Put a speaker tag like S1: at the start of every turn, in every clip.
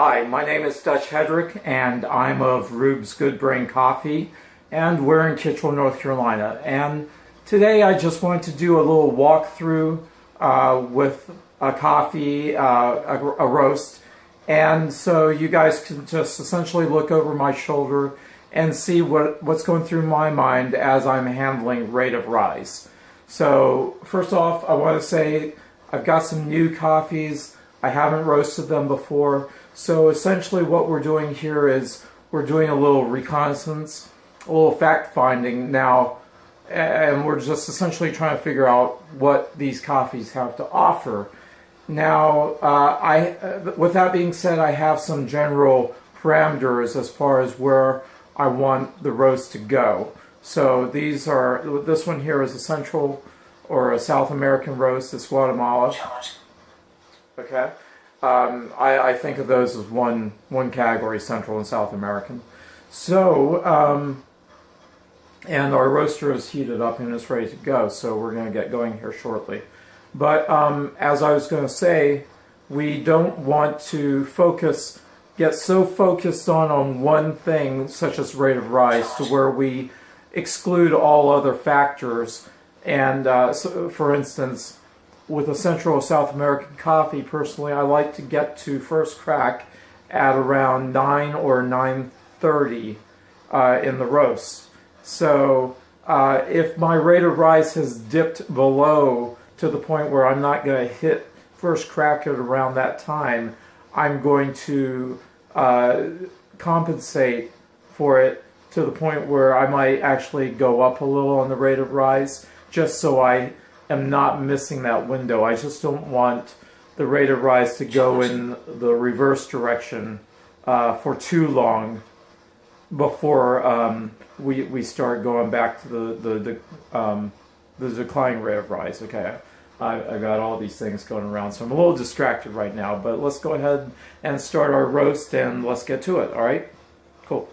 S1: Hi, my name is Dutch Hedrick, and I'm of Rube's Good Brain Coffee, and we're in Kittrell, North Carolina. And today I just wanted to do a little walkthrough with a coffee, a roast, and so you guys can just essentially look over my shoulder and see what's going through my mind as I'm handling rate of rise. So first off, I want to say I've got some new coffees. I haven't roasted them before. So essentially what we're doing here is we're doing a little reconnaissance, a little fact-finding now, and we're just essentially trying to figure out what these coffees have to offer. Now, with that being said, I have some general parameters as far as where I want the roast to go. So this one here is a Central or a South American roast. It's Guatemala. Okay. I think of those as one category, Central and South American. So, and our roaster is heated up and it's ready to go, so we're going to get going here shortly. But as I was going to say, we don't want to get so focused on one thing, such as rate of rise, to where we exclude all other factors. And so, for instance, with a Central or South American coffee, personally, I like to get to first crack at around 9 or 9:30 in the roast. So if my rate of rise has dipped below to the point where I'm not going to hit first crack at around that time, I'm going to compensate for it to the point where I might actually go up a little on the rate of rise, just so I am not missing that window. I just don't want the rate of rise to go in the reverse direction for too long before we start going back to the declining rate of rise. Okay, I got all these things going around, so I'm a little distracted right now, but let's go ahead and start our roast and let's get to it. All right, cool.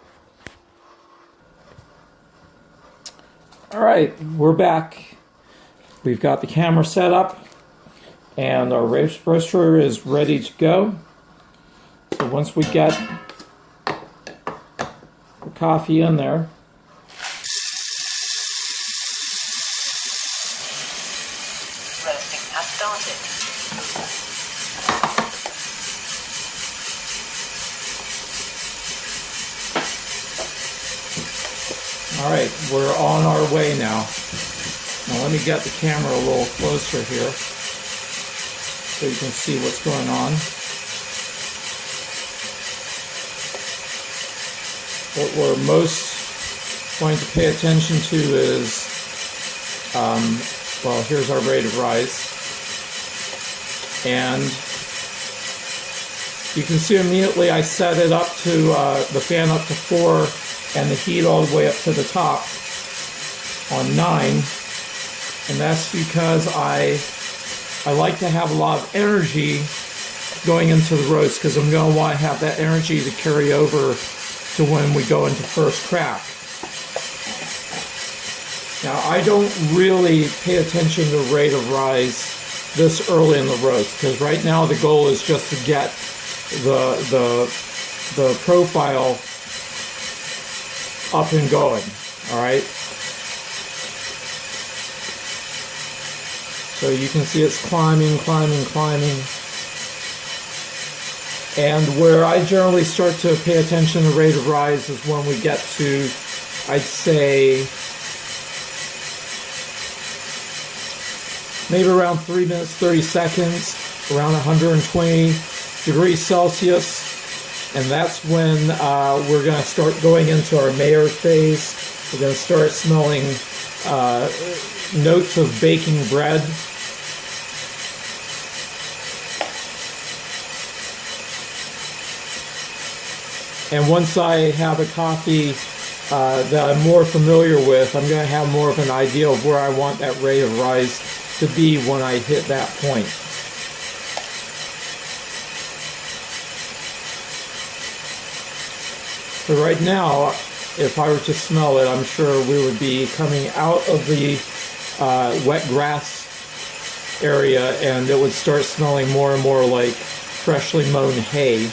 S1: All right, we're back. We've got the camera set up and our roaster is ready to go. So once we get the coffee in there,
S2: roasting has started.
S1: all right, we're on our way now. Now let me get the camera a little closer here so you can see what's going on. What we're most going to pay attention to is, well, here's our rate of rise. And you can see immediately I set it up to the fan up to 4 and the heat all the way up to the top on 9. And that's because I like to have a lot of energy going into the roast, because I'm going to want to have that energy to carry over to when we go into first crack. Now, I don't really pay attention to rate of rise this early in the roast, because right now the goal is just to get the profile up and going, all right? So you can see it's climbing, climbing, climbing. And where I generally start to pay attention to rate of rise is when we get to, I'd say, maybe around 3 minutes, 30 seconds, around 120 degrees Celsius. And that's when we're going to start going into our Maillard phase. We're going to start smelling notes of baking bread. And once I have a coffee that I'm more familiar with, I'm going to have more of an idea of where I want that rate of rise to be when I hit that point. So right now, if I were to smell it, I'm sure we would be coming out of the wet grass area, and it would start smelling more and more like freshly mown hay.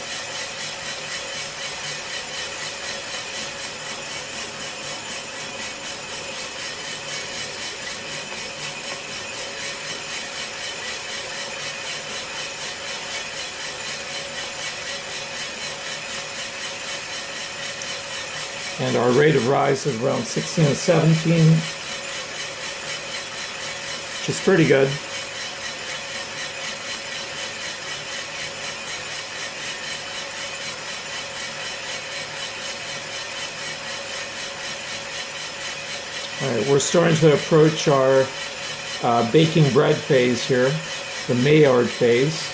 S1: And our rate of rise is around 16 and 17, which is pretty good. Alright, we're starting to approach our baking bread phase here, the Maillard phase.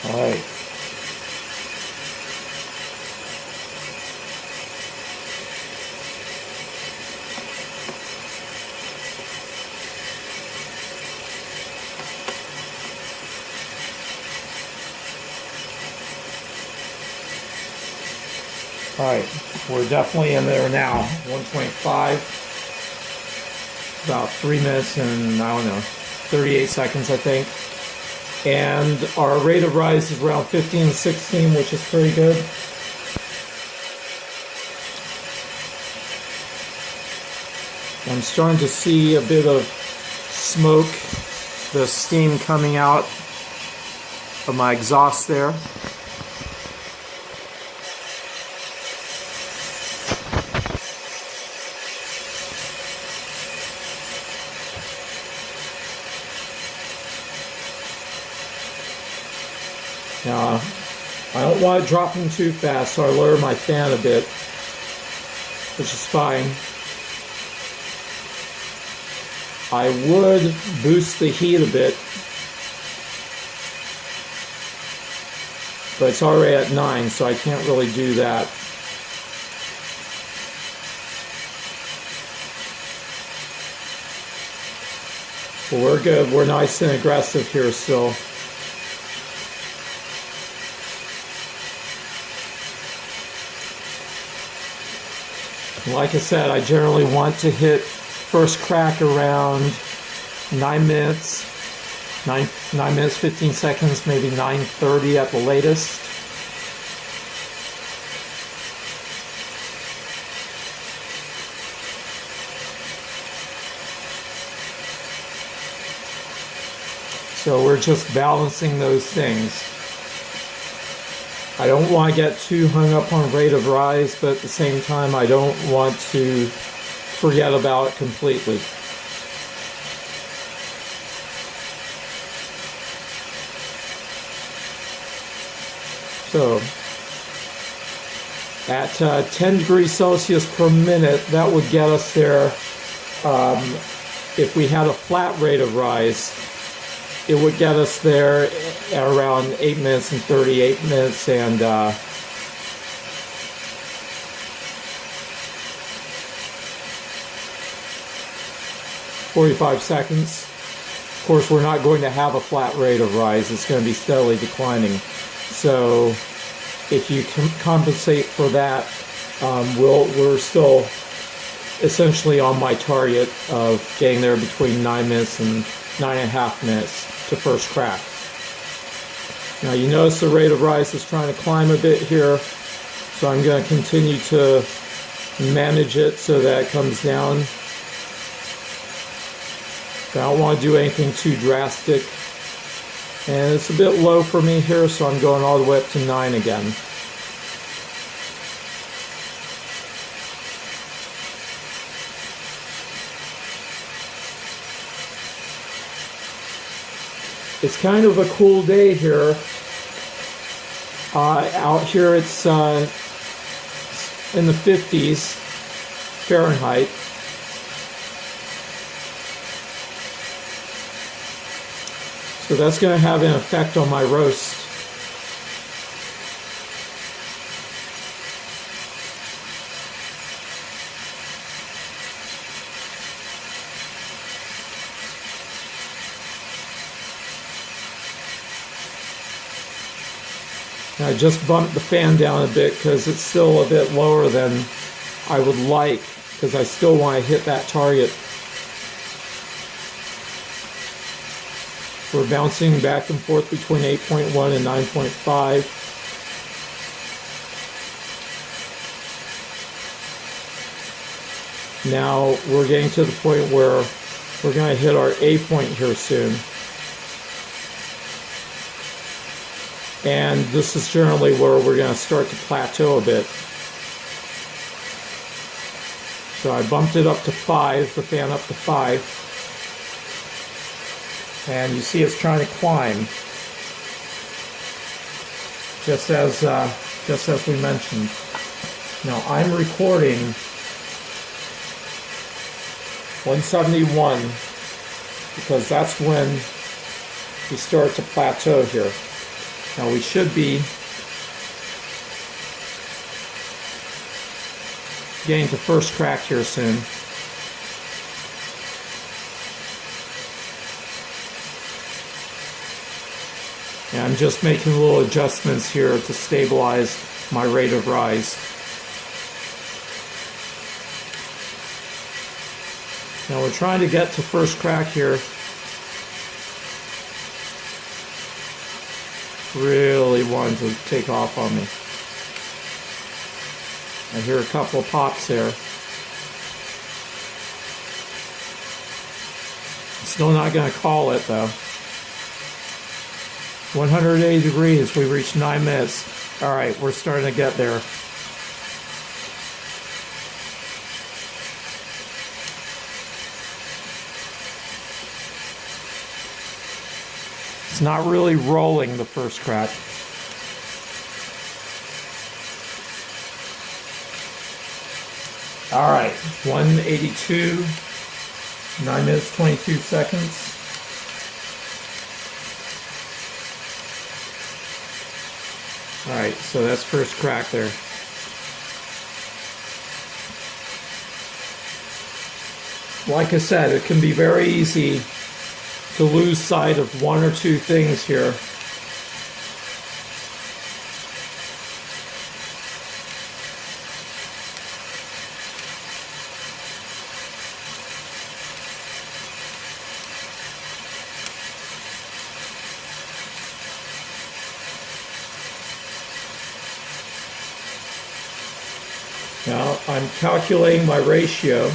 S1: Alright. Alright, we're definitely in there now. 125. About 3 minutes and, I don't know, 38 seconds, I think. And our rate of rise is around 15 and 16, which is pretty good. I'm starting to see a bit of smoke, the steam coming out of my exhaust there. Now, I don't want it dropping too fast, so I lower my fan a bit, which is fine. I would boost the heat a bit, but it's already at 9, so I can't really do that. But we're good. We're nice and aggressive here still. Like I said, I generally want to hit first crack around 9 minutes, 9 minutes 15 seconds, maybe 9:30 at the latest. So we're just balancing those things. I don't want to get too hung up on rate of rise, but at the same time, I don't want to forget about it completely. So, at 10 degrees Celsius per minute, that would get us there. If we had a flat rate of rise, it would get us there at around 8 minutes and 38 minutes and 45 seconds. Of course, we're not going to have a flat rate of rise. It's going to be steadily declining. So if you compensate for that, we're still essentially on my target of getting there between 9 minutes and 9.5 minutes to first crack. Now you notice the rate of rise is trying to climb a bit here, so I'm going to continue to manage it so that it comes down. But I don't want to do anything too drastic. And it's a bit low for me here, so I'm going all the way up to 9 again. It's kind of a cool day here. Out here it's in the 50s Fahrenheit. So that's going to have an effect on my roast. I just bumped the fan down a bit because it's still a bit lower than I would like, because I still want to hit that target. We're bouncing back and forth between 8.1 and 9.5. Now we're getting to the point where we're going to hit our A point here soon. And this is generally where we're going to start to plateau a bit. So I bumped it up to 5, the fan up to 5. And you see it's trying to climb. Just as we mentioned. Now I'm recording 171 because that's when we start to plateau here. Now we should be getting to first crack here soon. And I'm just making little adjustments here to stabilize my rate of rise. Now we're trying to get to first crack here. Really wanting to take off on me. I hear a couple of pops there. I'm still not going to call it though. 180 degrees, we reached 9 minutes. Alright, we're starting to get there. It's not really rolling the first crack. Alright, 182, 9 minutes 22 seconds. Alright, so that's first crack there. Like I said, it can be very easy to lose sight of one or two things here. Now I'm calculating my ratio.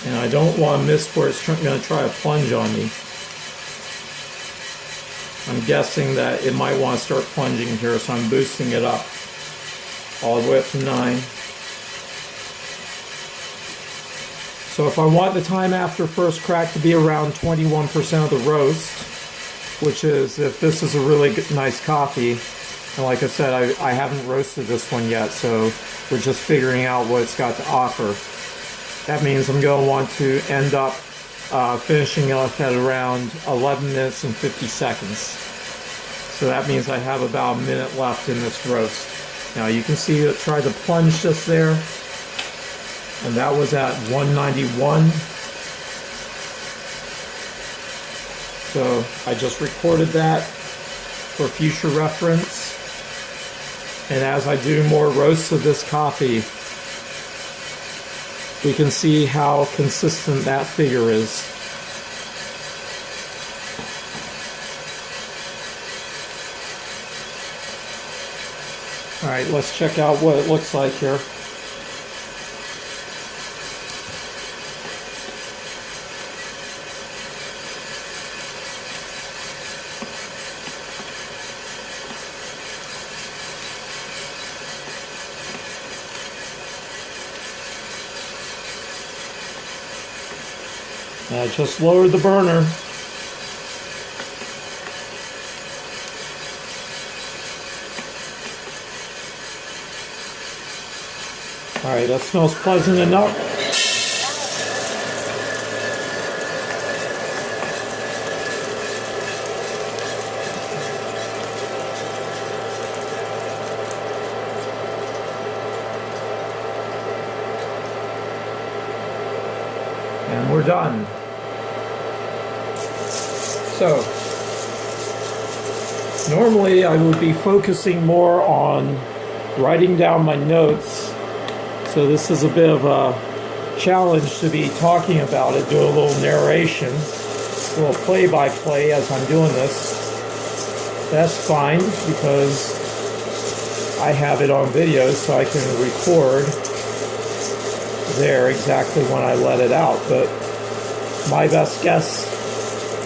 S1: And I don't want to miss where it's going to try to plunge on me. I'm guessing that it might want to start plunging here, so I'm boosting it up all the way up to 9. So if I want the time after first crack to be around 21% of the roast, which is if this is a really good, nice coffee, and like I said, I haven't roasted this one yet, so we're just figuring out what it's got to offer. That means I'm going to want to end up finishing off at around 11 minutes and 50 seconds. So that means I have about a minute left in this roast. Now you can see it tried to plunge just there, and that was at 191. So I just recorded that for future reference. And as I do more roasts of this coffee, we can see how consistent that figure is. Alright, let's check out what it looks like here. I just lowered the burner. Alright, that smells pleasant enough. And we're done. So, normally I would be focusing more on writing down my notes, so this is a bit of a challenge to be talking about it, do a little narration, a little play-by-play as I'm doing this. That's fine because I have it on video, so I can record there exactly when I let it out. But my best guess,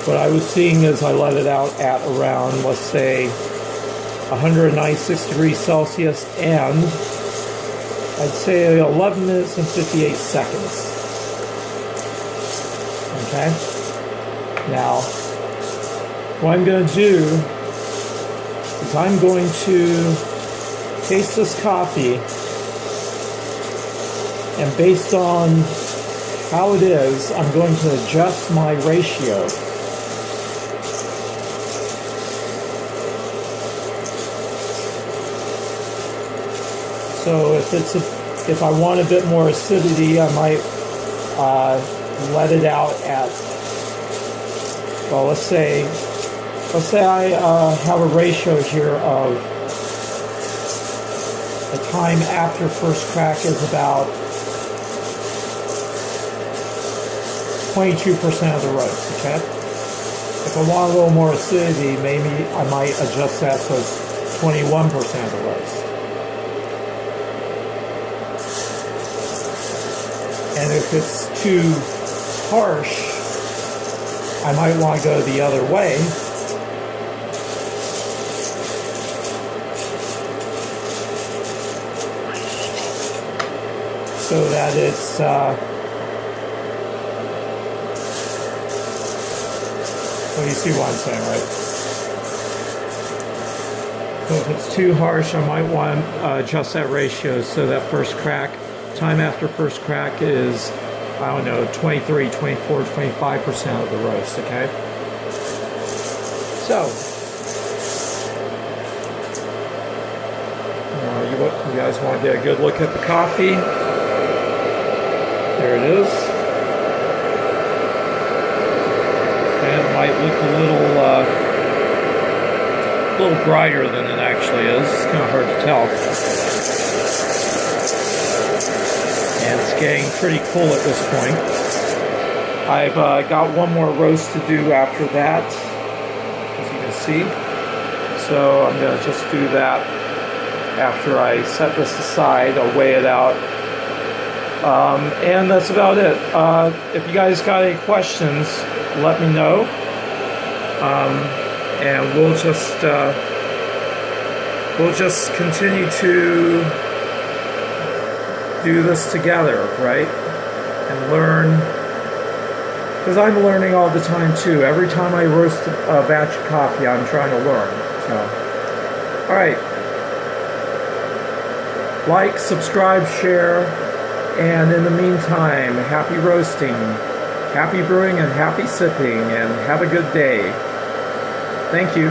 S1: what I was seeing is I let it out at around, let's say, 196 degrees Celsius, and I'd say 11 minutes and 58 seconds. Okay? Now, what I'm going to do is I'm going to taste this coffee, and based on how it is, I'm going to adjust my ratio. So if I want a bit more acidity, I might let it out at, well, let's say I have a ratio here of the time after first crack is about 22% of the roast, okay? If I want a little more acidity, maybe I might adjust that so it's 21% of the roast. And if it's too harsh, I might want to go the other way. So that it's well, you see what I'm saying, right? So if it's too harsh, I might want to adjust that ratio so that first crack, time after first crack is, I don't know, 23, 24, 25% of the roast, okay? So, you guys want to get a good look at the coffee? There it is. And it might look a little brighter than it actually is. It's kind of hard to tell. And it's getting pretty cool at this point. I've got one more roast to do after that, as you can see. So I'm going to just do that after I set this aside. I'll weigh it out. And that's about it. If you guys got any questions, let me know. And we'll just continue to do this together, right? And learn, because I'm learning all the time too. Every time I roast a batch of coffee, I'm trying to learn. So, all right. Like, subscribe, share, and in the meantime, happy roasting, happy brewing, and happy sipping, and have a good day. Thank you.